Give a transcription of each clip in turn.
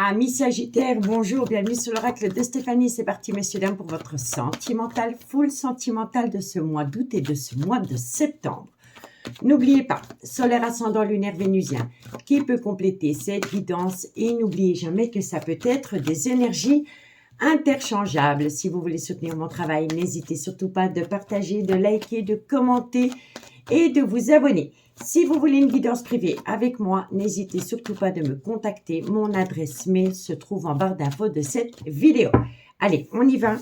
Amis Sagittaires, bonjour, bienvenue sur l'oracle de Stéphanie. C'est parti, messieurs, dames, pour votre sentimental, full sentimental de ce mois d'août et de ce mois de septembre. N'oubliez pas, solaire ascendant lunaire vénusien, qui peut compléter cette guidance. Et n'oubliez jamais que ça peut être des énergies interchangeables. Si vous voulez soutenir mon travail, n'hésitez surtout pas de partager, de liker, de commenter et de vous abonner. Si vous voulez une guidance privée avec moi, n'hésitez surtout pas de me contacter. Mon adresse mail se trouve en barre d'infos de cette vidéo. Allez, on y va.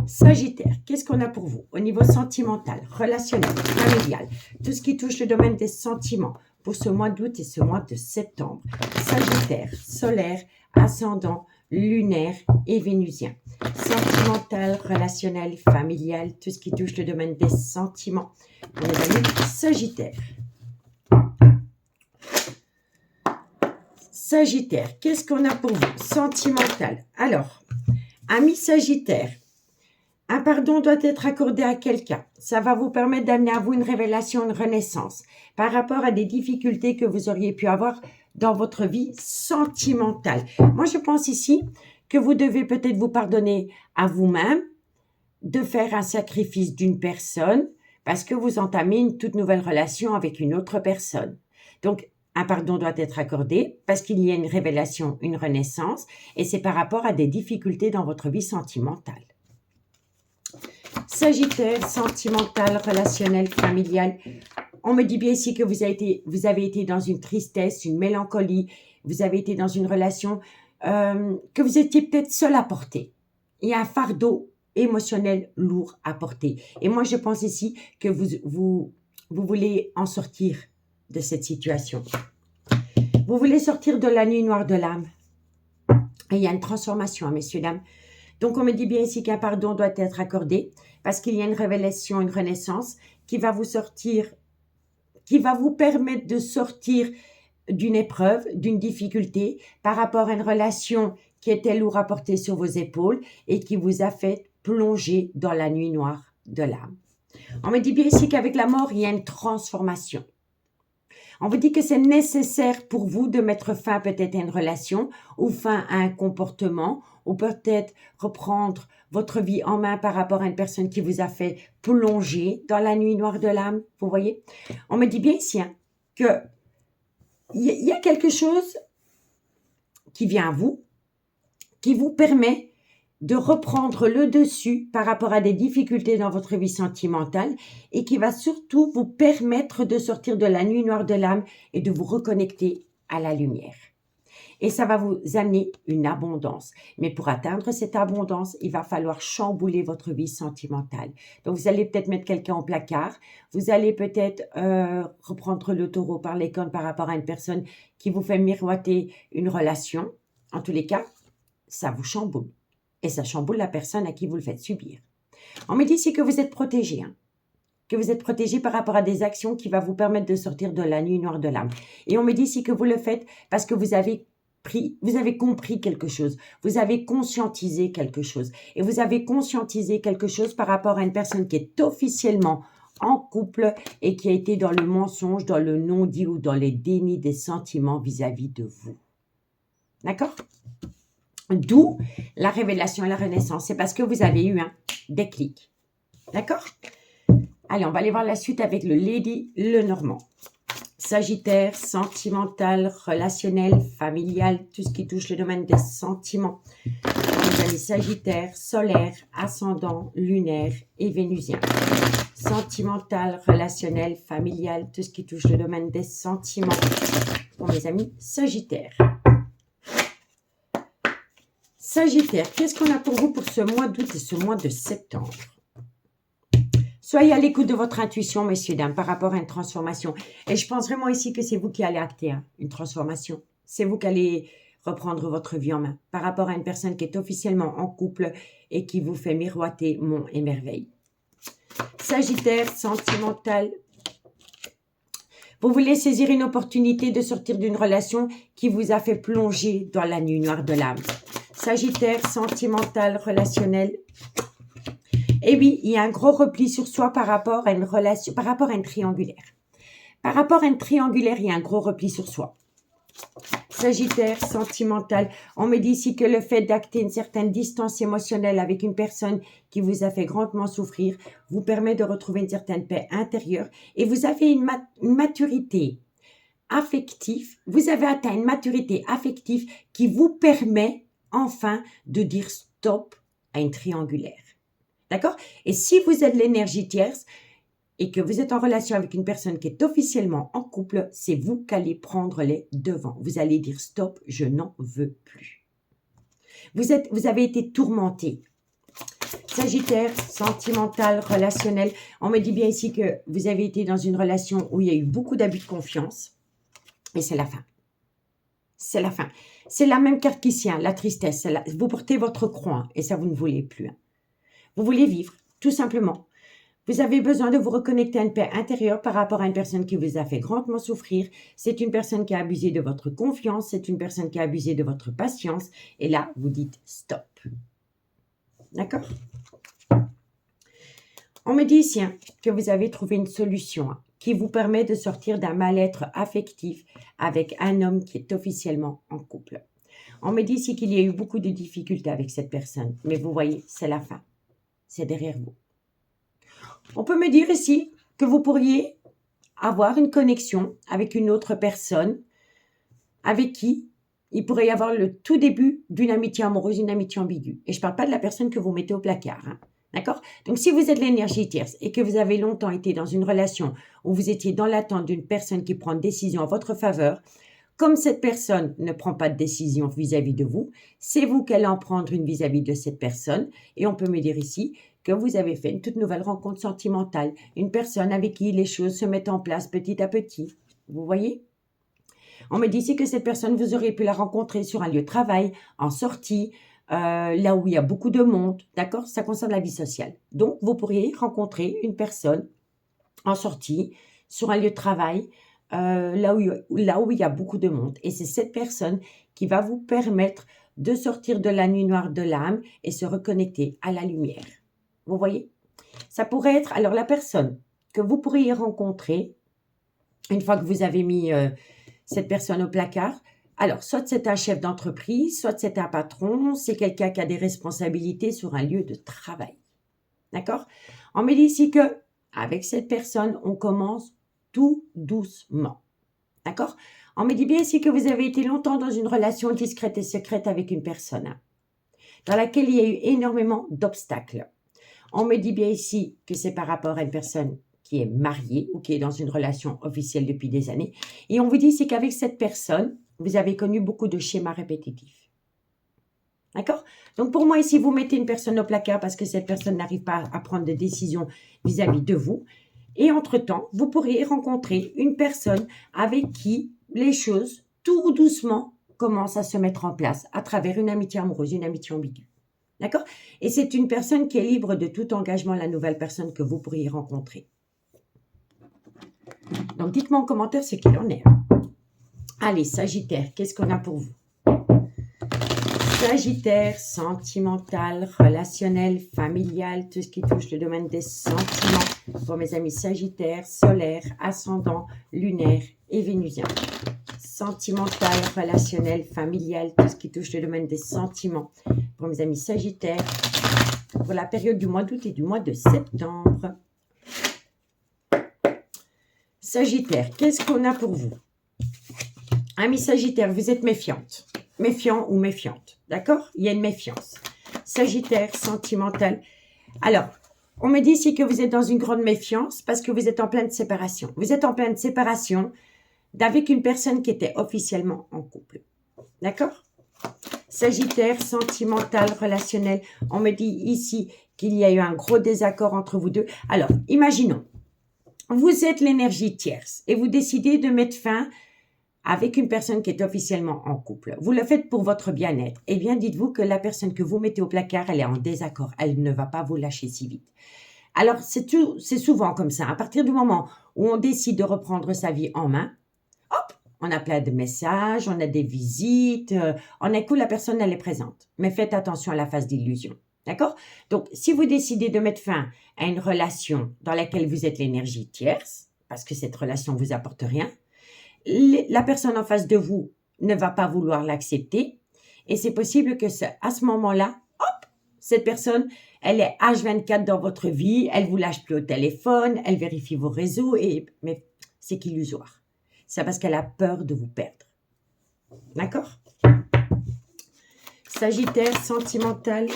Sagittaire, qu'est-ce qu'on a pour vous au niveau sentimental, relationnel, familial, tout ce qui touche le domaine des sentiments pour ce mois d'août et ce mois de septembre. Sagittaire, solaire, ascendant, lunaire et vénusien. Sentimental, relationnel, familial, tout ce qui touche le domaine des sentiments pour les amis Sagittaire. Sagittaire, qu'est-ce qu'on a pour vous? Sentimental. Alors, amis Sagittaire, un pardon doit être accordé à quelqu'un. Ça va vous permettre d'amener à vous une révélation, une renaissance par rapport à des difficultés que vous auriez pu avoir dans votre vie sentimentale. Moi, je pense ici que vous devez peut-être vous pardonner à vous-même de faire un sacrifice d'une personne parce que vous entamez une toute nouvelle relation avec une autre personne. Donc, un pardon doit être accordé parce qu'il y a une révélation, une renaissance, et c'est par rapport à des difficultés dans votre vie sentimentale. Sagittaire, sentimental, relationnel, familial. On me dit bien ici que vous avez été dans une tristesse, une mélancolie, vous avez été dans une relation que vous étiez peut-être seul à porter. Il y a un fardeau émotionnel lourd à porter. Et moi, je pense ici que vous voulez en sortir de cette situation. Vous voulez sortir de la nuit noire de l'âme. Et il y a une transformation, messieurs, dames. Donc, on me dit bien ici qu'un pardon doit être accordé parce qu'il y a une révélation, une renaissance qui va vous sortir, qui va vous permettre de sortir d'une épreuve, d'une difficulté par rapport à une relation qui était lourde à porter sur vos épaules et qui vous a fait plonger dans la nuit noire de l'âme. On me dit bien ici qu'avec la mort, il y a une transformation. On vous dit que c'est nécessaire pour vous de mettre fin peut-être à une relation ou fin à un comportement ou peut-être reprendre votre vie en main par rapport à une personne qui vous a fait plonger dans la nuit noire de l'âme. Vous voyez? On me dit bien ici que il y a quelque chose qui vient à vous, qui vous permet de reprendre le dessus par rapport à des difficultés dans votre vie sentimentale et qui va surtout vous permettre de sortir de la nuit noire de l'âme et de vous reconnecter à la lumière. Et ça va vous amener une abondance. Mais pour atteindre cette abondance, il va falloir chambouler votre vie sentimentale. Donc, vous allez peut-être mettre quelqu'un au placard. Vous allez peut-être reprendre le taureau par les cornes par rapport à une personne qui vous fait miroiter une relation. En tous les cas, ça vous chamboule. Et ça chamboule la personne à qui vous le faites subir. On me dit ici que vous êtes protégé, que vous êtes protégé par rapport à des actions qui vont vous permettre de sortir de la nuit noire de l'âme. Et on me dit ici que vous le faites parce que vous avez compris quelque chose, vous avez conscientisé quelque chose. Et vous avez conscientisé quelque chose par rapport à une personne qui est officiellement en couple et qui a été dans le mensonge, dans le non-dit ou dans les dénis des sentiments vis-à-vis de vous. D'accord ? D'où la révélation et la renaissance. C'est parce que vous avez eu un déclic. D'accord? Allez, on va aller voir la suite avec le Lady Lenormand. Sagittaire, sentimental, relationnel, familial, tout ce qui touche le domaine des sentiments. Vous avez Sagittaire, solaire, ascendant, lunaire et vénusien. Sentimental, relationnel, familial, tout ce qui touche le domaine des sentiments. Pour mes amis Sagittaire. Sagittaire, qu'est-ce qu'on a pour vous pour ce mois d'août et ce mois de septembre? Soyez à l'écoute de votre intuition, messieurs, dames, par rapport à une transformation. Et je pense vraiment ici que c'est vous qui allez acter une transformation. C'est vous qui allez reprendre votre vie en main par rapport à une personne qui est officiellement en couple et qui vous fait miroiter monts et merveilles. Sagittaire, sentimental. Vous voulez saisir une opportunité de sortir d'une relation qui vous a fait plonger dans la nuit noire de l'âme. Sagittaire, sentimental, relationnel. Et oui, il y a un gros repli sur soi par rapport à une relation, par rapport à une triangulaire. Par rapport à une triangulaire, il y a un gros repli sur soi. Sagittaire, sentimental. On me dit ici que le fait d'acter une certaine distance émotionnelle avec une personne qui vous a fait grandement souffrir vous permet de retrouver une certaine paix intérieure et vous avez une maturité affective. Vous avez atteint une maturité affective qui vous permet enfin de dire stop à une triangulaire. D'accord? Et si vous êtes l'énergie tierce, et que vous êtes en relation avec une personne qui est officiellement en couple, c'est vous qui allez prendre les devants. Vous allez dire stop, je n'en veux plus. Vous avez été tourmenté. Sagittaire, sentimental, relationnel. On me dit bien ici que vous avez été dans une relation où il y a eu beaucoup d'abus de confiance. Et c'est la fin. C'est la fin. C'est la même carte qu'ici, hein, la tristesse. Vous portez votre croix et ça, vous ne voulez plus. Hein. Vous voulez vivre, tout simplement. Vous avez besoin de vous reconnecter à une paix intérieure par rapport à une personne qui vous a fait grandement souffrir. C'est une personne qui a abusé de votre confiance. C'est une personne qui a abusé de votre patience. Et là, vous dites stop. D'accord? On me dit ici hein, que vous avez trouvé une solution hein, qui vous permet de sortir d'un mal-être affectif avec un homme qui est officiellement en couple. On me dit ici qu'il y a eu beaucoup de difficultés avec cette personne. Mais vous voyez, c'est la fin. C'est derrière vous. On peut me dire ici que vous pourriez avoir une connexion avec une autre personne avec qui il pourrait y avoir le tout début d'une amitié amoureuse, une amitié ambiguë. Et je ne parle pas de la personne que vous mettez au placard. Hein. D'accord? Donc, si vous êtes l'énergie tierce et que vous avez longtemps été dans une relation où vous étiez dans l'attente d'une personne qui prend une décision en votre faveur, comme cette personne ne prend pas de décision vis-à-vis de vous, c'est vous qui allez en prendre une vis-à-vis de cette personne. Et on peut me dire ici que vous avez fait une toute nouvelle rencontre sentimentale, une personne avec qui les choses se mettent en place petit à petit. Vous voyez? On me dit ici que cette personne, vous auriez pu la rencontrer sur un lieu de travail, en sortie, là où il y a beaucoup de monde, d'accord? Ça concerne la vie sociale. Donc, vous pourriez rencontrer une personne en sortie, sur un lieu de travail, là où il y a beaucoup de monde. Et c'est cette personne qui va vous permettre de sortir de la nuit noire de l'âme et se reconnecter à la lumière. Vous voyez? Ça pourrait être, alors la personne que vous pourriez rencontrer, une fois que vous avez mis cette personne au placard, alors soit c'est un chef d'entreprise, soit c'est un patron, c'est quelqu'un qui a des responsabilités sur un lieu de travail. D'accord? On me dit ici que avec cette personne, on commence tout doucement. D'accord? On me dit bien ici que vous avez été longtemps dans une relation discrète et secrète avec une personne, dans laquelle il y a eu énormément d'obstacles. On me dit bien ici que c'est par rapport à une personne qui est mariée ou qui est dans une relation officielle depuis des années. Et on vous dit ici qu'avec cette personne, vous avez connu beaucoup de schémas répétitifs. D'accord? Donc pour moi ici, vous mettez une personne au placard parce que cette personne n'arrive pas à prendre de décision vis-à-vis de vous. Et entre-temps, vous pourriez rencontrer une personne avec qui les choses, tout doucement, commencent à se mettre en place à travers une amitié amoureuse, une amitié ambiguë. D'accord? Et c'est une personne qui est libre de tout engagement, la nouvelle personne que vous pourriez rencontrer. Donc, dites-moi en commentaire ce qu'il en est. Allez, Sagittaire, qu'est-ce qu'on a pour vous? Sagittaire, sentimental, relationnel, familial, tout ce qui touche le domaine des sentiments. Pour mes amis Sagittaire, solaire, ascendant, lunaire et vénusien. Sentimental, relationnel, familial, tout ce qui touche le domaine des sentiments. Pour mes amis Sagittaire, pour la période du mois d'août et du mois de septembre. Sagittaire, qu'est-ce qu'on a pour vous? Amis Sagittaire, vous êtes méfiante. Méfiant ou méfiante, d'accord? Il y a une méfiance. Sagittaire, sentimental. Alors, on me dit ici que vous êtes dans une grande méfiance parce que vous êtes en pleine séparation. Vous êtes en pleine séparation d'avec une personne qui était officiellement en couple. D'accord? Sagittaire, sentimental, relationnel. On me dit ici qu'il y a eu un gros désaccord entre vous deux. Alors, imaginons, vous êtes l'énergie tierce et vous décidez de mettre fin avec une personne qui est officiellement en couple. Vous le faites pour votre bien-être. Eh bien, dites-vous que la personne que vous mettez au placard, elle est en désaccord. Elle ne va pas vous lâcher si vite. Alors, c'est souvent comme ça. À partir du moment où on décide de reprendre sa vie en main, hop, on a plein de messages, on a des visites, on écoute, la personne, elle est présente. Mais faites attention à la phase d'illusion. D'accord? Donc, si vous décidez de mettre fin à une relation dans laquelle vous êtes l'énergie tierce, parce que cette relation ne vous apporte rien, la personne en face de vous ne va pas vouloir l'accepter. Et c'est possible que à ce moment-là, hop, cette personne, elle est H24 dans votre vie, elle vous lâche plus au téléphone, elle vérifie vos réseaux, mais c'est qu'illusoire. C'est parce qu'elle a peur de vous perdre. D'accord? Sagittaire, sentimental.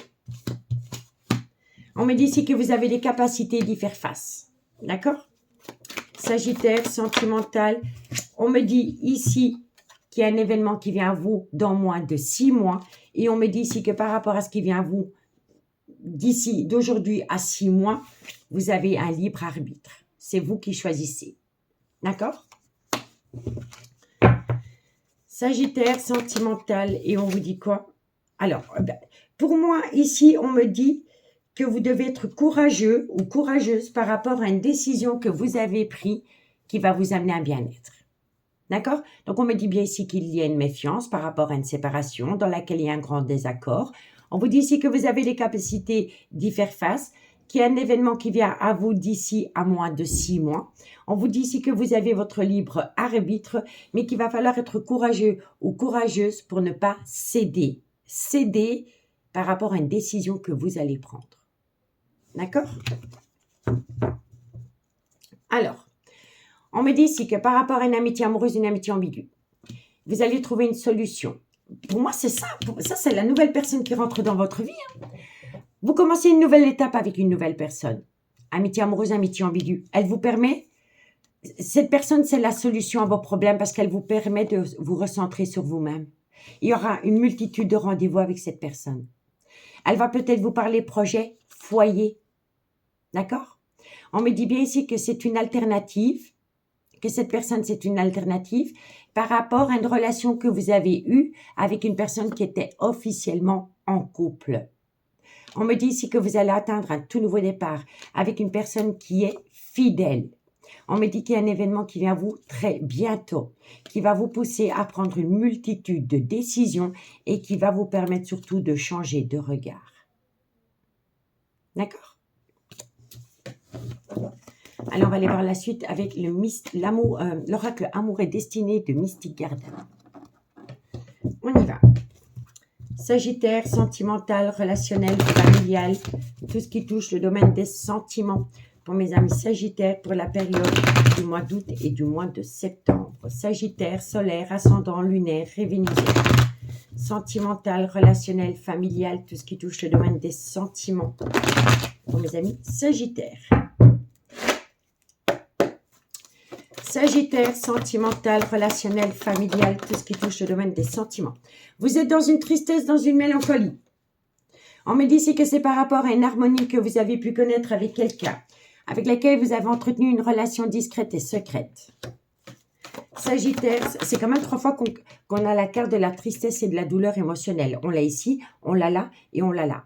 On me dit ici que vous avez des capacités d'y faire face. D'accord? Sagittaire, sentimental. On me dit ici qu'il y a un événement qui vient à vous dans moins de 6 mois. Et on me dit ici que par rapport à ce qui vient à vous d'aujourd'hui à 6 mois, vous avez un libre arbitre. C'est vous qui choisissez. D'accord? Sagittaire, sentimental. Et on vous dit quoi? Alors, pour moi, ici, on me dit que vous devez être courageux ou courageuse par rapport à une décision que vous avez prise qui va vous amener à un bien-être. D'accord? Donc, on me dit bien ici qu'il y a une méfiance par rapport à une séparation dans laquelle il y a un grand désaccord. On vous dit ici que vous avez les capacités d'y faire face, qu'il y a un événement qui vient à vous d'ici à moins de 6 mois. On vous dit ici que vous avez votre libre arbitre, mais qu'il va falloir être courageux ou courageuse pour ne pas céder. Céder par rapport à une décision que vous allez prendre. D'accord? Alors, on me dit ici que par rapport à une amitié amoureuse, une amitié ambiguë, vous allez trouver une solution. Pour moi, c'est ça. Ça, c'est la nouvelle personne qui rentre dans votre vie. Vous commencez une nouvelle étape avec une nouvelle personne. Amitié amoureuse, amitié ambiguë. Elle vous permet... Cette personne, c'est la solution à vos problèmes parce qu'elle vous permet de vous recentrer sur vous-même. Il y aura une multitude de rendez-vous avec cette personne. Elle va peut-être vous parler projet, foyer. D'accord? On me dit bien ici que c'est une alternative, que cette personne, c'est une alternative par rapport à une relation que vous avez eue avec une personne qui était officiellement en couple. On me dit ici que vous allez atteindre un tout nouveau départ avec une personne qui est fidèle. On me dit qu'il y a un événement qui vient à vous très bientôt, qui va vous pousser à prendre une multitude de décisions et qui va vous permettre surtout de changer de regard. D'accord? Alors, on va aller voir la suite avec l'oracle Amour et Destinée de Mystic Garden. On y va. Sagittaire, sentimental, relationnel, familial, tout ce qui touche le domaine des sentiments. Pour mes amis Sagittaires, pour la période du mois d'août et du mois de septembre. Sagittaire, solaire, ascendant, lunaire, révénisé. Sentimental, relationnel, familial, tout ce qui touche le domaine des sentiments. Pour mes amis Sagittaires. Sagittaire, sentimental, relationnel, familial, tout ce qui touche le domaine des sentiments. Vous êtes dans une tristesse, dans une mélancolie. On me dit ici que c'est par rapport à une harmonie que vous avez pu connaître avec quelqu'un, avec laquelle vous avez entretenu une relation discrète et secrète. Sagittaire, c'est quand même 3 fois qu'on a la carte de la tristesse et de la douleur émotionnelle. On l'a ici, on l'a là et on l'a là.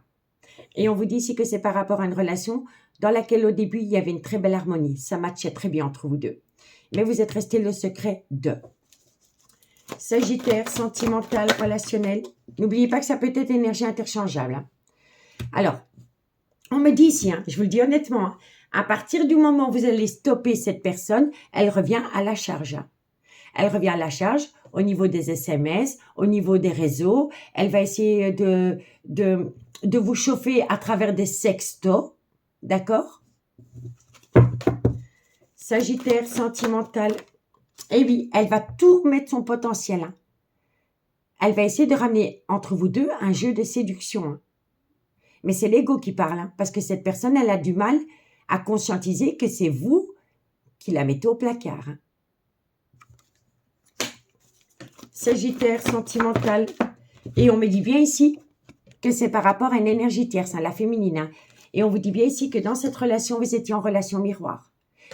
Et on vous dit ici que c'est par rapport à une relation dans laquelle au début, il y avait une très belle harmonie. Ça matchait très bien entre vous deux. Mais vous êtes resté le secret de. Sagittaire, sentimental, relationnel. N'oubliez pas que ça peut être énergie interchangeable. Hein. Alors, on me dit ici, je vous le dis honnêtement, à partir du moment où vous allez stopper cette personne, elle revient à la charge. Elle revient à la charge au niveau des SMS, au niveau des réseaux. Elle va essayer de vous chauffer à travers des sextos. D'accord? Sagittaire, sentimental. Et oui, elle va tout mettre son potentiel. Hein. Elle va essayer de ramener entre vous deux un jeu de séduction. Hein. Mais c'est l'ego qui parle, hein, parce que cette personne, elle a du mal à conscientiser que c'est vous qui la mettez au placard. Hein. Sagittaire, sentimental. Et on me dit bien ici que c'est par rapport à une énergie tierce, hein, la féminine. Hein. Et on vous dit bien ici que dans cette relation, vous étiez en relation miroir.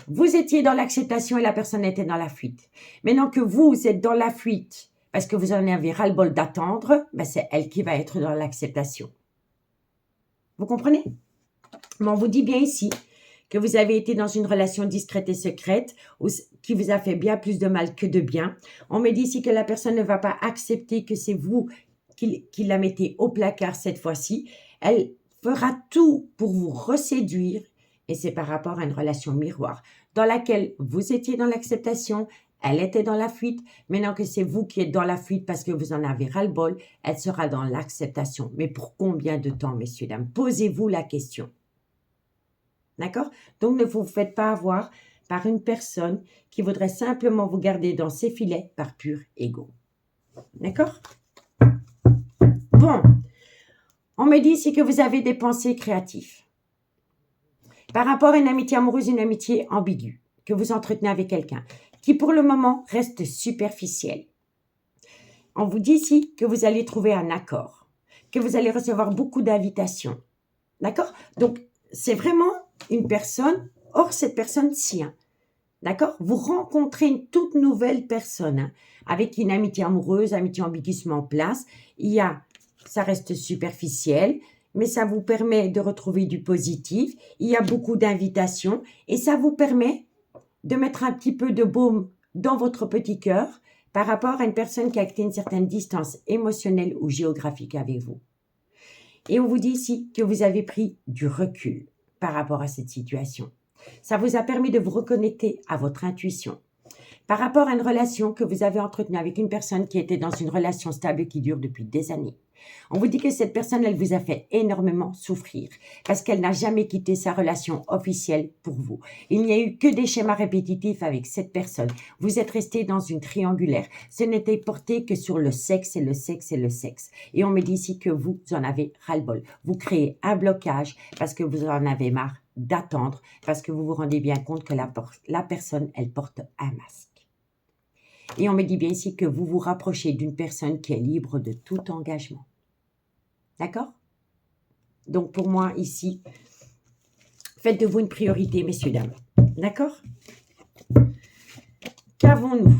Vous étiez dans l'acceptation et la personne était dans la fuite. Maintenant que vous êtes dans la fuite parce que vous en avez ras-le-bol d'attendre, ben c'est elle qui va être dans l'acceptation. Vous comprenez? Mais on vous dit bien ici que vous avez été dans une relation discrète et secrète qui vous a fait bien plus de mal que de bien. On me dit ici que la personne ne va pas accepter que c'est vous qui la mettez au placard cette fois-ci. Elle fera tout pour vous reséduire. Et c'est par rapport à une relation miroir dans laquelle vous étiez dans l'acceptation, Elle était dans la fuite. Maintenant que c'est vous qui êtes dans la fuite parce que vous en avez ras-le-bol, elle sera dans l'acceptation. Mais pour combien de temps, messieurs, dames? Posez-vous la question. D'accord? Donc, ne vous faites pas avoir par une personne qui voudrait simplement vous garder dans ses filets par pur ego. D'accord? Bon, on me dit ici que vous avez des pensées créatives. Par rapport à une amitié amoureuse, une amitié ambiguë que vous entretenez avec quelqu'un, qui pour le moment reste superficielle. On vous dit ici que vous allez trouver un accord, que vous allez recevoir beaucoup d'invitations. D'accord? Donc, c'est vraiment une personne, or cette personne-ci, hein, d'accord? Vous rencontrez une toute nouvelle personne, hein, avec une amitié amoureuse, amitié ambiguë se met en place. Ça reste superficiel, mais ça vous permet de retrouver du positif. Il y a beaucoup d'invitations et ça vous permet de mettre un petit peu de baume dans votre petit cœur par rapport à une personne qui a acté une certaine distance émotionnelle ou géographique avec vous. Et on vous dit ici que vous avez pris du recul par rapport à cette situation. Ça vous a permis de vous reconnecter à votre intuition. Par rapport à une relation que vous avez entretenue avec une personne qui était dans une relation stable qui dure depuis des années. On vous dit que cette personne, elle vous a fait énormément souffrir parce qu'elle n'a jamais quitté sa relation officielle pour vous. Il n'y a eu que des schémas répétitifs avec cette personne. Vous êtes resté dans une triangulaire. Ce n'était porté que sur le sexe et le sexe et le sexe. Et on me dit ici que vous en avez ras-le-bol. Vous créez un blocage parce que vous en avez marre d'attendre, parce que vous vous rendez bien compte que la personne, elle porte un masque. Et on me dit bien ici que vous vous rapprochez d'une personne qui est libre de tout engagement. D'accord? Donc, pour moi, ici, faites de vous une priorité, messieurs, dames. D'accord? Qu'avons-nous?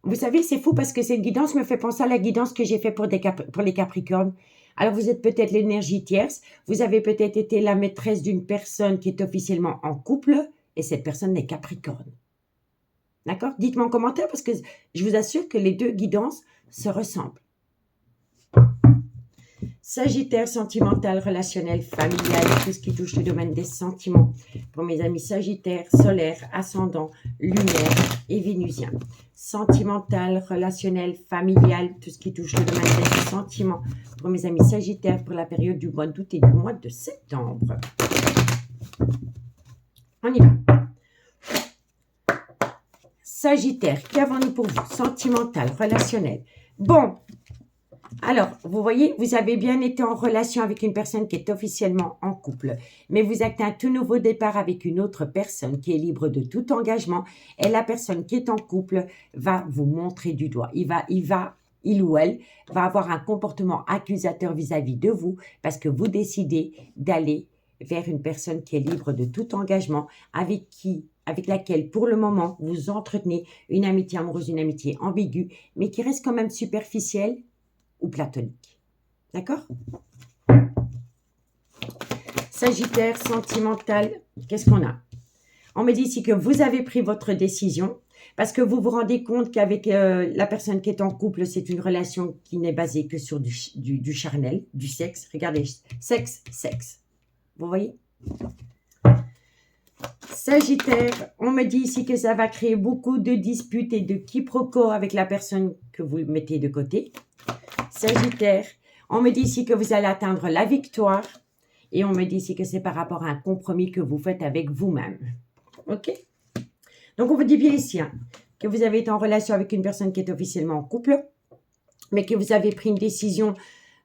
Vous savez, c'est fou parce que cette guidance me fait penser à la guidance que j'ai faite pour les Capricornes. Alors, vous êtes peut-être l'énergie tierce. Vous avez peut-être été la maîtresse d'une personne qui est officiellement en couple et cette personne est Capricorne. D'accord? Dites-moi en commentaire parce que je vous assure que les deux guidances se ressemblent. Sagittaire, sentimental, relationnel, familial, tout ce qui touche le domaine des sentiments. Pour mes amis Sagittaire, solaire, ascendant, lunaire et vénusien. Sentimental, relationnel, familial, tout ce qui touche le domaine des sentiments. Pour mes amis Sagittaire, pour la période du mois d'août et du mois de septembre. On y va. Sagittaire, qu'avons-nous pour vous? Sentimental, relationnel. Bon, alors, vous voyez, vous avez bien été en relation avec une personne qui est officiellement en couple, mais vous actez un tout nouveau départ avec une autre personne qui est libre de tout engagement et la personne qui est en couple va vous montrer du doigt. Il ou elle va avoir un comportement accusateur vis-à-vis de vous parce que vous décidez d'aller vers une personne qui est libre de tout engagement avec laquelle, pour le moment, vous entretenez une amitié amoureuse, une amitié ambiguë, mais qui reste quand même superficielle ou platonique. D'accord? Sagittaire, sentimental, qu'est-ce qu'on a? On me dit ici que vous avez pris votre décision parce que vous vous rendez compte qu'avec la personne qui est en couple, c'est une relation qui n'est basée que sur du charnel, du sexe. Regardez, sexe, sexe. Vous voyez? Sagittaire, on me dit ici que ça va créer beaucoup de disputes et de quiproquos avec la personne que vous mettez de côté. Sagittaire, on me dit ici que vous allez atteindre la victoire et on me dit ici que c'est par rapport à un compromis que vous faites avec vous-même. Ok? Donc, on vous dit bien ici hein, que vous avez été en relation avec une personne qui est officiellement en couple, mais que vous avez pris une décision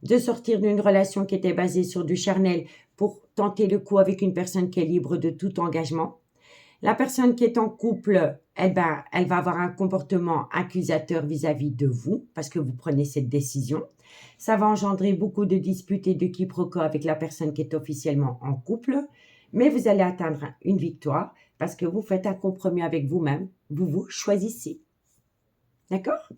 de sortir d'une relation qui était basée sur du charnel pour tenter le coup avec une personne qui est libre de tout engagement. La personne qui est en couple, elle va avoir un comportement accusateur vis-à-vis de vous parce que vous prenez cette décision. Ça va engendrer beaucoup de disputes et de quiproquos avec la personne qui est officiellement en couple, mais vous allez atteindre une victoire parce que vous faites un compromis avec vous-même. Vous vous choisissez. D'accord?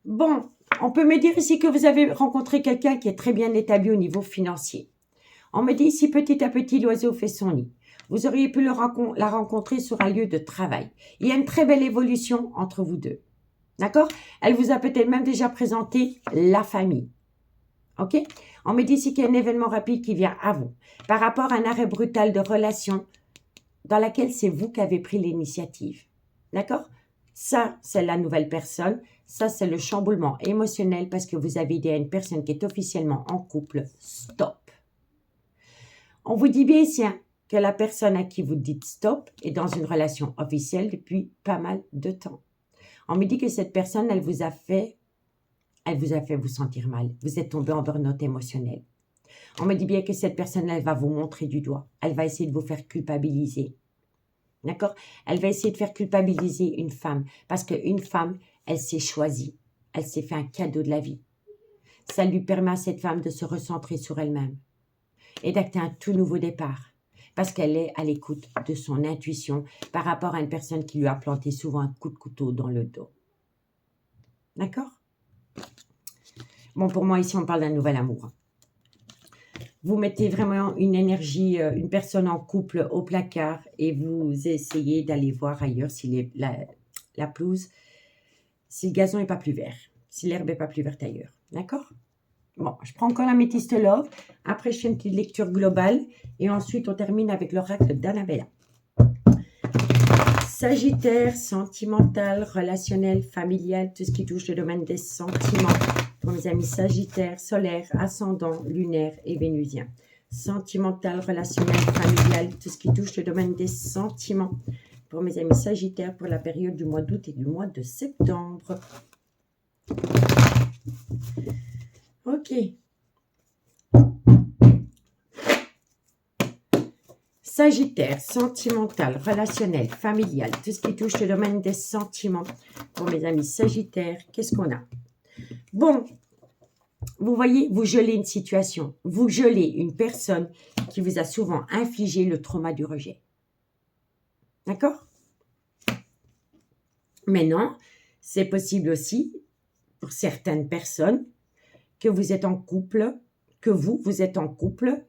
Bon, on peut me dire ici que vous avez rencontré quelqu'un qui est très bien établi au niveau financier. On me dit ici, petit à petit, l'oiseau fait son nid. Vous auriez pu la rencontrer sur un lieu de travail. Il y a une très belle évolution entre vous deux. D'accord? Elle vous a peut-être même déjà présenté la famille. OK? On me dit ici qu'il y a un événement rapide qui vient à vous. Par rapport à un arrêt brutal de relation dans laquelle c'est vous qui avez pris l'initiative. D'accord? Ça, c'est la nouvelle personne. Ça, c'est le chamboulement émotionnel parce que vous avez dit à une personne qui est officiellement en couple, stop. On vous dit bien ici que la personne à qui vous dites stop est dans une relation officielle depuis pas mal de temps. On me dit que cette personne, elle vous a fait vous sentir mal. Vous êtes tombé en burn-out émotionnel. On me dit bien que cette personne, elle va vous montrer du doigt. Elle va essayer de vous faire culpabiliser. D'accord? Elle va essayer de faire culpabiliser une femme. Parce qu'une femme, elle s'est choisie. Elle s'est fait un cadeau de la vie. Ça lui permet à cette femme de se recentrer sur elle-même et d'acter un tout nouveau départ. Parce qu'elle est à l'écoute de son intuition par rapport à une personne qui lui a planté souvent un coup de couteau dans le dos. D'accord? Bon, pour moi, ici, on parle d'un nouvel amour. Vous mettez vraiment une énergie, une personne en couple au placard et vous essayez d'aller voir ailleurs si la pelouse, si le gazon n'est pas plus vert, si l'herbe n'est pas plus verte ailleurs. D'accord? Bon, je prends encore la métiste love. Après, je fais une petite lecture globale. Et ensuite, on termine avec l'oracle d'Annabella. Sagittaire, sentimental, relationnel, familial, tout ce qui touche le domaine des sentiments. Pour mes amis Sagittaire, solaire, ascendant, lunaire et vénusien. Sentimental, relationnel, familial, tout ce qui touche le domaine des sentiments. Pour mes amis Sagittaire, pour la période du mois d'août et du mois de septembre. Ok. Sagittaire, sentimental, relationnel, familial, tout ce qui touche le domaine des sentiments. Pour mes amis Sagittaire, qu'est-ce qu'on a? Bon, vous voyez, vous gelez une situation. Vous gelez une personne qui vous a souvent infligé le trauma du rejet. D'accord? Maintenant, c'est possible aussi, pour certaines personnes, que vous êtes en couple, que vous êtes en couple,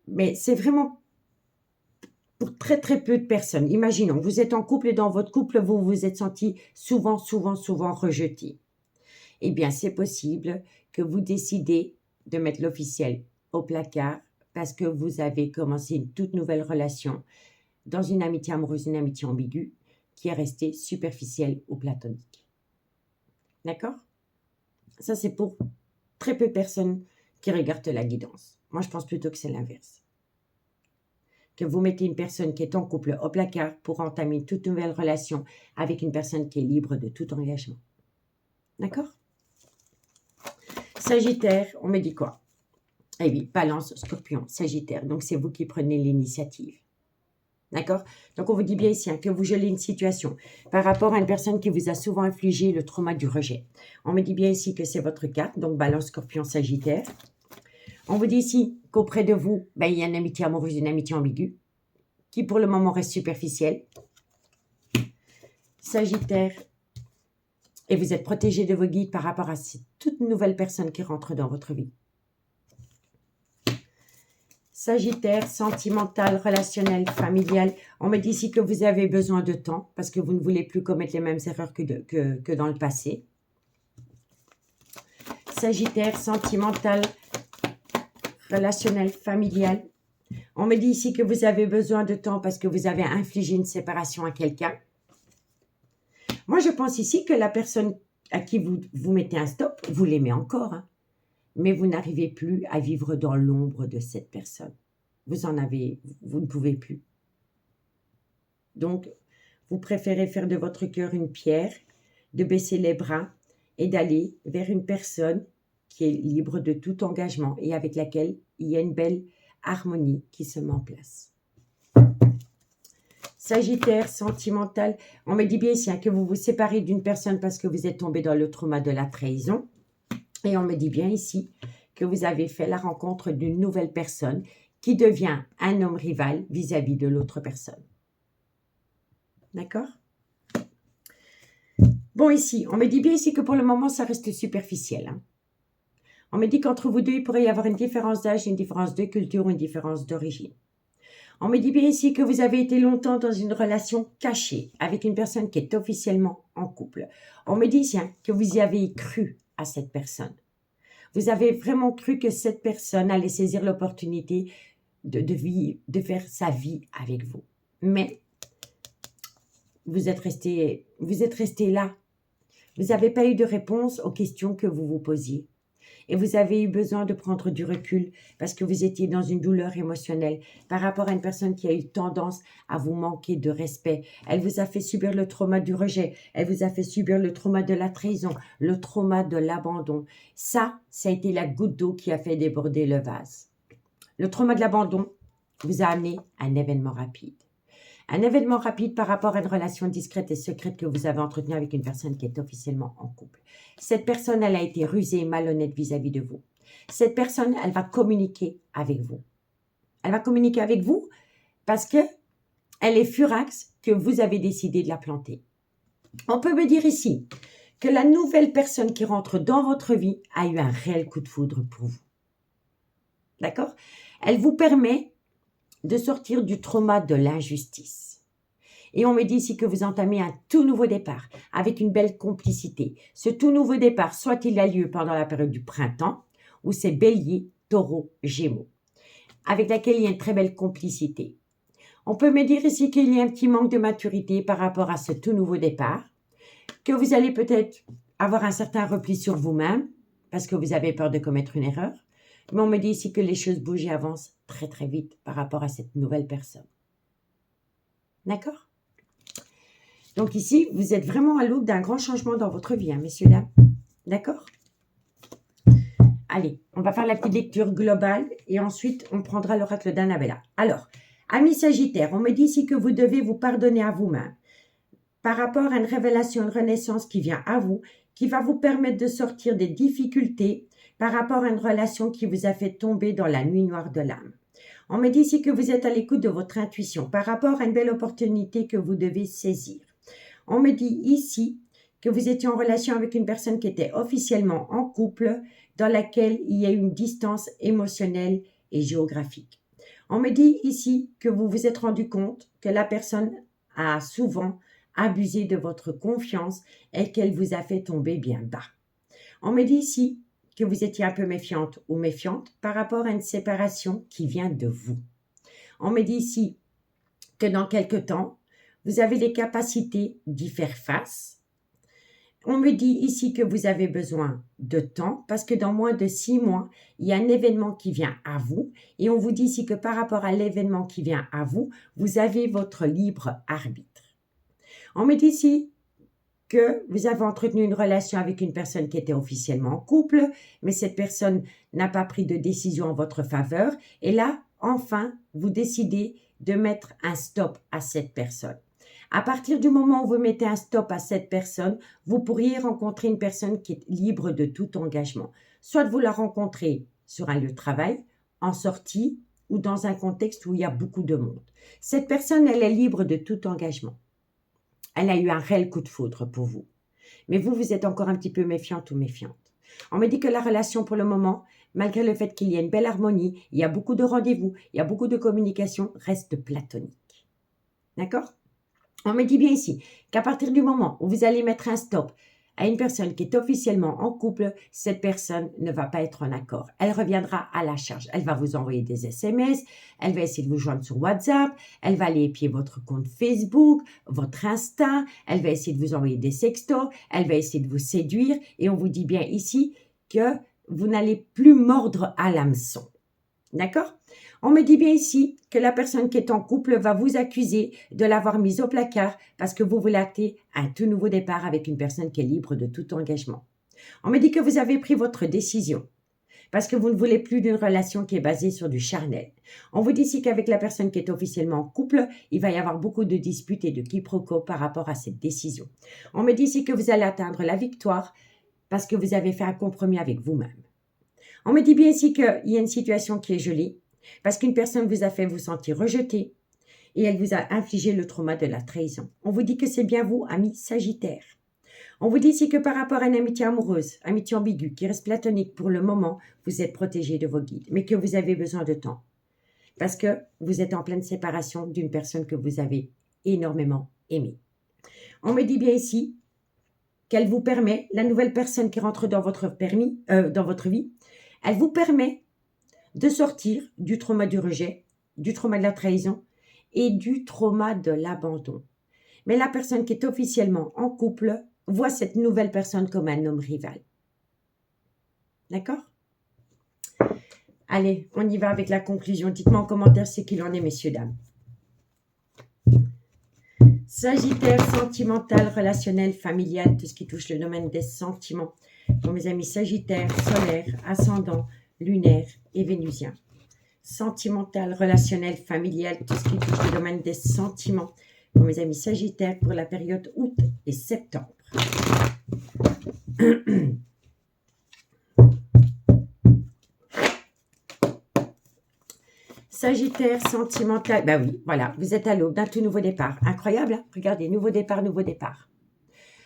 mais c'est vraiment pour très très peu de personnes. Imaginons, vous êtes en couple et dans votre couple, vous vous êtes senti souvent rejeté. Eh bien, c'est possible que vous décidez de mettre l'officiel au placard parce que vous avez commencé une toute nouvelle relation dans une amitié amoureuse, une amitié ambiguë qui est restée superficielle ou platonique. D'accord? Ça, c'est pour très peu de personnes qui regardent la guidance. Moi, je pense plutôt que c'est l'inverse. Que vous mettez une personne qui est en couple au placard pour entamer une toute nouvelle relation avec une personne qui est libre de tout engagement. D'accord? Sagittaire, on me dit quoi? Eh oui, Balance, Scorpion, Sagittaire. Donc, c'est vous qui prenez l'initiative. D'accord? Donc, on vous dit bien ici que vous gelez une situation par rapport à une personne qui vous a souvent infligé le trauma du rejet. On me dit bien ici que c'est votre carte, donc Balance, Scorpion, Sagittaire. On vous dit ici qu'auprès de vous, il y a une amitié amoureuse, une amitié ambiguë, qui pour le moment reste superficielle. Sagittaire, et vous êtes protégé de vos guides par rapport à cette toute nouvelle personne qui rentre dans votre vie. Sagittaire, sentimental, relationnel, familial. On me dit ici que vous avez besoin de temps parce que vous ne voulez plus commettre les mêmes erreurs que dans le passé. Sagittaire, sentimental, relationnel, familial. On me dit ici que vous avez besoin de temps parce que vous avez infligé une séparation à quelqu'un. Moi, je pense ici que la personne à qui vous mettez un stop, vous l'aimez encore, hein, mais vous n'arrivez plus à vivre dans l'ombre de cette personne. Vous ne pouvez plus. Donc, vous préférez faire de votre cœur une pierre, de baisser les bras et d'aller vers une personne qui est libre de tout engagement et avec laquelle il y a une belle harmonie qui se met en place. Sagittaire, sentimental. On me dit bien ici que vous vous séparez d'une personne parce que vous êtes tombé dans le trauma de la trahison. Et on me dit bien ici que vous avez fait la rencontre d'une nouvelle personne qui devient un homme rival vis-à-vis de l'autre personne. D'accord? Bon, ici, on me dit bien ici que pour le moment, ça reste superficiel. Hein. On me dit qu'entre vous deux, il pourrait y avoir une différence d'âge, une différence de culture, une différence d'origine. On me dit bien ici que vous avez été longtemps dans une relation cachée avec une personne qui est officiellement en couple. On me dit ici que vous y avez cru à cette personne. Vous avez vraiment cru que cette personne allait saisir l'opportunité de faire sa vie avec vous. mais vous êtes resté là. Vous n'avez pas eu de réponse aux questions que vous vous posiez. Et vous avez eu besoin de prendre du recul parce que vous étiez dans une douleur émotionnelle par rapport à une personne qui a eu tendance à vous manquer de respect. Elle vous a fait subir le trauma du rejet. Elle vous a fait subir le trauma de la trahison, le trauma de l'abandon. Ça a été la goutte d'eau qui a fait déborder le vase. Le trauma de l'abandon vous a amené à un événement rapide. Un événement rapide par rapport à une relation discrète et secrète que vous avez entretenue avec une personne qui est officiellement en couple. Cette personne, elle a été rusée et malhonnête vis-à-vis de vous. Cette personne, elle va communiquer avec vous. Elle va communiquer avec vous parce que elle est furax que vous avez décidé de la planter. On peut me dire ici que la nouvelle personne qui rentre dans votre vie a eu un réel coup de foudre pour vous. D'accord? Elle vous permet de sortir du trauma de l'injustice. Et on me dit ici que vous entamez un tout nouveau départ avec une belle complicité. Ce tout nouveau départ, soit il a lieu pendant la période du printemps, ou c'est Bélier, Taureau, Gémeaux, avec laquelle il y a une très belle complicité. On peut me dire ici qu'il y a un petit manque de maturité par rapport à ce tout nouveau départ, que vous allez peut-être avoir un certain repli sur vous-même, parce que vous avez peur de commettre une erreur. Mais on me dit ici que les choses bougent et avancent très très vite par rapport à cette nouvelle personne. D'accord? Donc ici, vous êtes vraiment à l'aube d'un grand changement dans votre vie, hein, messieurs, dames. D'accord? Allez, on va faire la petite lecture globale et ensuite on prendra l'oracle d'Annabella. Alors, amis Sagittaires, on me dit ici que vous devez vous pardonner à vous-même par rapport à une révélation, une renaissance qui vient à vous, qui va vous permettre de sortir des difficultés par rapport à une relation qui vous a fait tomber dans la nuit noire de l'âme. On me dit ici que vous êtes à l'écoute de votre intuition par rapport à une belle opportunité que vous devez saisir. On me dit ici que vous étiez en relation avec une personne qui était officiellement en couple, dans laquelle il y a une distance émotionnelle et géographique. On me dit ici que vous vous êtes rendu compte que la personne a souvent abusé de votre confiance et qu'elle vous a fait tomber bien bas. On me dit ici que vous étiez un peu méfiante ou méfiante par rapport à une séparation qui vient de vous. On me dit ici que dans quelque temps, vous avez les capacités d'y faire face. On me dit ici que vous avez besoin de temps parce que dans moins de 6 mois, il y a un événement qui vient à vous et on vous dit ici que par rapport à l'événement qui vient à vous, vous avez votre libre arbitre. On me dit ici que vous avez entretenu une relation avec une personne qui était officiellement en couple, mais cette personne n'a pas pris de décision en votre faveur. Et là, enfin, vous décidez de mettre un stop à cette personne. À partir du moment où vous mettez un stop à cette personne, vous pourriez rencontrer une personne qui est libre de tout engagement. Soit vous la rencontrez sur un lieu de travail, en sortie ou dans un contexte où il y a beaucoup de monde. Cette personne, elle est libre de tout engagement. Elle a eu un réel coup de foudre pour vous. Mais vous, vous êtes encore un petit peu méfiante ou méfiante. On me dit que la relation pour le moment, malgré le fait qu'il y a une belle harmonie, il y a beaucoup de rendez-vous, il y a beaucoup de communication, reste platonique. D'accord? On me dit bien ici qu'à partir du moment où vous allez mettre un stop à une personne qui est officiellement en couple, cette personne ne va pas être en accord. Elle reviendra à la charge. Elle va vous envoyer des SMS, elle va essayer de vous joindre sur WhatsApp, elle va aller épier votre compte Facebook, votre Insta, elle va essayer de vous envoyer des sextos, elle va essayer de vous séduire et on vous dit bien ici que vous n'allez plus mordre à l'hameçon. D'accord? On me dit bien ici que la personne qui est en couple va vous accuser de l'avoir mise au placard parce que vous voulez acter un tout nouveau départ avec une personne qui est libre de tout engagement. On me dit que vous avez pris votre décision parce que vous ne voulez plus d'une relation qui est basée sur du charnel. On vous dit ici qu'avec la personne qui est officiellement en couple, il va y avoir beaucoup de disputes et de quiproquos par rapport à cette décision. On me dit ici que vous allez atteindre la victoire parce que vous avez fait un compromis avec vous-même. On me dit bien ici qu'il y a une situation qui est jolie, parce qu'une personne vous a fait vous sentir rejeté et elle vous a infligé le trauma de la trahison. On vous dit que c'est bien vous, amis Sagittaire. On vous dit ici que par rapport à une amitié amoureuse, amitié ambiguë, qui reste platonique pour le moment, vous êtes protégé de vos guides, mais que vous avez besoin de temps. Parce que vous êtes en pleine séparation d'une personne que vous avez énormément aimée. On me dit bien ici qu'elle vous permet, la nouvelle personne qui rentre dans votre vie, elle vous permet de sortir du trauma du rejet, du trauma de la trahison et du trauma de l'abandon. Mais la personne qui est officiellement en couple voit cette nouvelle personne comme un homme rival. D'accord? Allez, on y va avec la conclusion. Dites-moi en commentaire ce qu'il en est, messieurs, dames. Sagittaire, sentimental, relationnel, familial, tout ce qui touche le domaine des sentiments. Pour mes amis Sagittaire, solaire, ascendant, lunaire et vénusien. Sentimental, relationnel, familial, tout ce qui touche le domaine des sentiments. Pour mes amis Sagittaire, pour la période août et septembre. Sagittaire, sentimental, ben oui, voilà, vous êtes à l'aube d'un tout nouveau départ. Incroyable, hein? Regardez, nouveau départ, nouveau départ.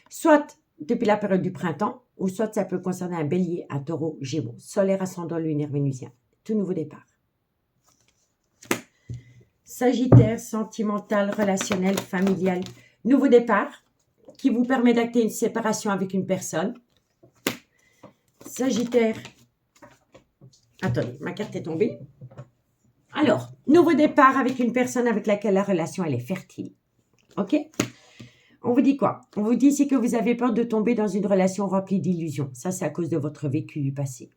Soit depuis la période du printemps, ou soit ça peut concerner un bélier, un taureau, gémeaux, solaire, ascendant, lunaire, vénusien. Tout nouveau départ. Sagittaire, sentimental, relationnel, familial, nouveau départ qui vous permet d'acter une séparation avec une personne. Sagittaire, attendez, ma carte est tombée. Alors, nouveau départ avec une personne avec laquelle la relation, elle est fertile. Ok? On vous dit quoi? On vous dit ici que vous avez peur de tomber dans une relation remplie d'illusions. Ça, c'est à cause de votre vécu du passé.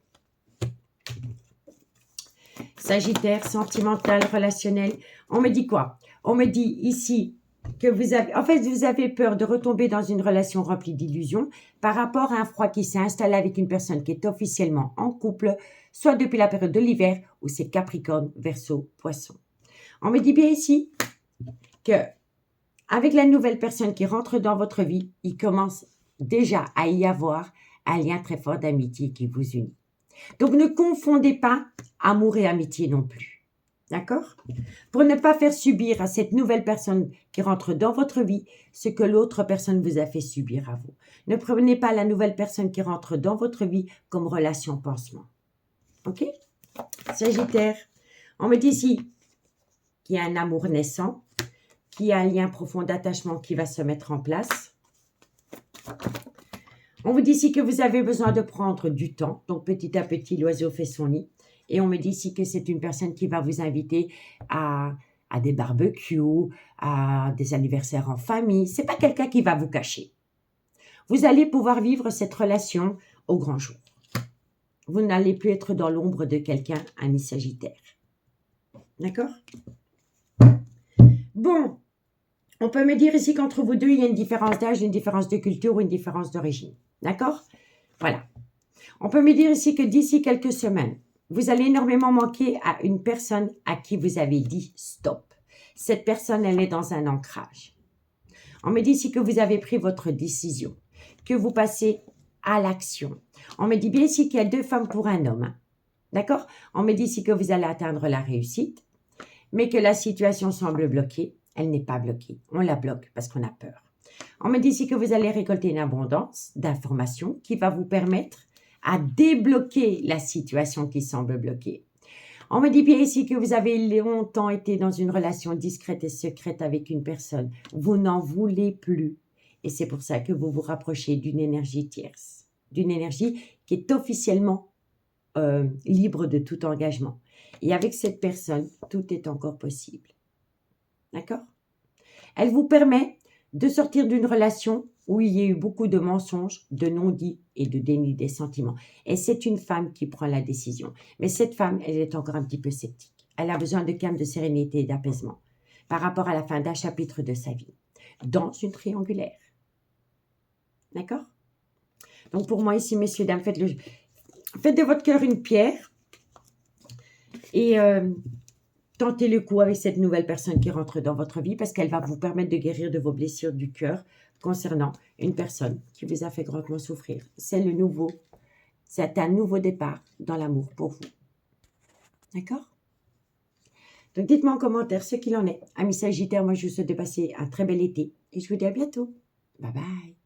Sagittaire, sentimental, relationnel. On me dit quoi? On me dit ici que vous avez... En fait, vous avez peur de retomber dans une relation remplie d'illusions par rapport à un froid qui s'est installé avec une personne qui est officiellement en couple, soit depuis la période de l'hiver où c'est Capricorne, Verseau, Poisson. On me dit bien ici que avec la nouvelle personne qui rentre dans votre vie, il commence déjà à y avoir un lien très fort d'amitié qui vous unit. Donc, ne confondez pas amour et amitié non plus. D'accord? Pour ne pas faire subir à cette nouvelle personne qui rentre dans votre vie ce que l'autre personne vous a fait subir à vous. Ne prenez pas la nouvelle personne qui rentre dans votre vie comme relation pansement. Ok? Sagittaire, on me dit ici qu'il y a un amour naissant, qu'il y a un lien profond d'attachement qui va se mettre en place. On vous dit ici que vous avez besoin de prendre du temps. Donc, petit à petit, l'oiseau fait son nid. Et on me dit ici que c'est une personne qui va vous inviter à des barbecues, à des anniversaires en famille. Ce n'est pas quelqu'un qui va vous cacher. Vous allez pouvoir vivre cette relation au grand jour. Vous n'allez plus être dans l'ombre de quelqu'un, ami Sagittaire. D'accord? Bon, on peut me dire ici qu'entre vous deux, il y a une différence d'âge, une différence de culture ou une différence d'origine. D'accord? Voilà. On peut me dire ici que d'ici quelques semaines, vous allez énormément manquer à une personne à qui vous avez dit stop. Cette personne, elle est dans un ancrage. On me dit ici que vous avez pris votre décision, que vous passez à l'action. On me dit bien ici qu'il y a 2 femmes pour un homme. Hein. D'accord? On me dit ici que vous allez atteindre la réussite, mais que la situation semble bloquée. Elle n'est pas bloquée. On la bloque parce qu'on a peur. On me dit ici que vous allez récolter une abondance d'informations qui va vous permettre à débloquer la situation qui semble bloquée. On me dit bien ici que vous avez longtemps été dans une relation discrète et secrète avec une personne. Vous n'en voulez plus. Et c'est pour ça que vous vous rapprochez d'une énergie tierce. D'une énergie qui est officiellement libre de tout engagement. Et avec cette personne, tout est encore possible. D'accord? Elle vous permet de sortir d'une relation où il y a eu beaucoup de mensonges, de non-dits et de déni des sentiments. Et c'est une femme qui prend la décision. Mais cette femme, elle est encore un petit peu sceptique. Elle a besoin de calme, de sérénité et d'apaisement par rapport à la fin d'un chapitre de sa vie, dans une triangulaire. D'accord? Donc pour moi ici, messieurs, dames, faites de votre cœur une pierre et tentez le coup avec cette nouvelle personne qui rentre dans votre vie parce qu'elle va vous permettre de guérir de vos blessures du cœur concernant une personne qui vous a fait grandement souffrir. C'est un nouveau départ dans l'amour pour vous. D'accord? Donc dites-moi en commentaire ce qu'il en est. Amis Sagittaires, moi je vous souhaite de passer un très bel été et je vous dis à bientôt. Bye bye.